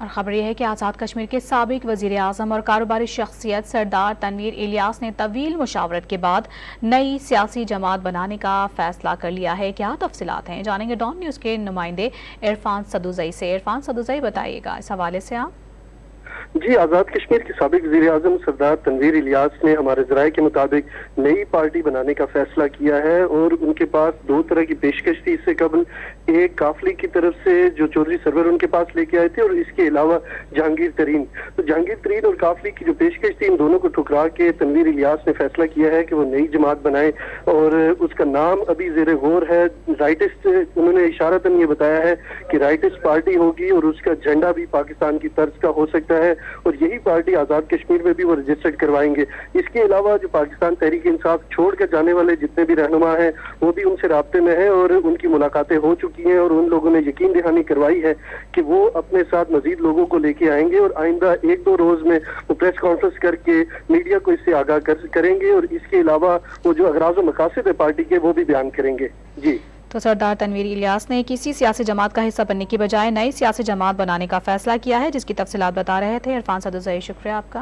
اور خبر یہ ہے کہ آزاد کشمیر کے سابق وزیر اعظم اور کاروباری شخصیت سردار تنویر الیاس نے طویل مشاورت کے بعد نئی سیاسی جماعت بنانے کا فیصلہ کر لیا ہے۔ کیا تفصیلات ہیں، جانیں گے ڈان نیوز کے نمائندے عرفان صدوزئی سے۔ عرفان صدوزئی، بتائیے گا اس حوالے سے آپ۔ جی، آزاد کشمیر کے سابق وزیر اعظم سردار تنویر الیاس نے ہمارے ذرائع کے مطابق نئی پارٹی بنانے کا فیصلہ کیا ہے، اور ان کے پاس دو طرح کی پیشکش تھی اس سے قبل۔ ایک قافلی کی طرف سے جو چودھری سرور ان کے پاس لے کے آئے تھے، اور اس کے علاوہ جہانگیر ترین۔ تو جہانگیر ترین اور قافلی کی جو پیشکش تھی، ان دونوں کو ٹھکرا کے تنویر الیاس نے فیصلہ کیا ہے کہ وہ نئی جماعت بنائیں، اور اس کا نام ابھی زیر غور ہے۔ رائٹسٹ، انہوں نے اشارتاً یہ بتایا ہے کہ رائٹسٹ پارٹی ہوگی، اور اس کا جھنڈا بھی پاکستان کی طرز کا ہو سکتا ہے، اور یہی پارٹی آزاد کشمیر میں بھی وہ رجسٹرڈ کروائیں گے۔ اس کے علاوہ جو پاکستان تحریک انصاف چھوڑ کر جانے والے جتنے بھی رہنما ہیں، وہ بھی ان سے رابطے میں ہیں، اور ان کی ملاقاتیں ہو چکی ہیں، اور ان لوگوں نے یقین دہانی کروائی ہے کہ وہ اپنے ساتھ مزید لوگوں کو لے کے آئیں گے، اور آئندہ ایک دو روز میں وہ پریس کانفرنس کر کے میڈیا کو اس سے آگاہ کریں گے، اور اس کے علاوہ وہ جو اغراض و مقاصد ہے پارٹی کے، وہ بھی بیان کریں گے۔ جی، تو سردار تنویر الیاس نے کسی سیاسی جماعت کا حصہ بننے کی بجائے نئی سیاسی جماعت بنانے کا فیصلہ کیا ہے، جس کی تفصیلات بتا رہے تھے عرفان صدوزئی۔ شکریہ آپ کا۔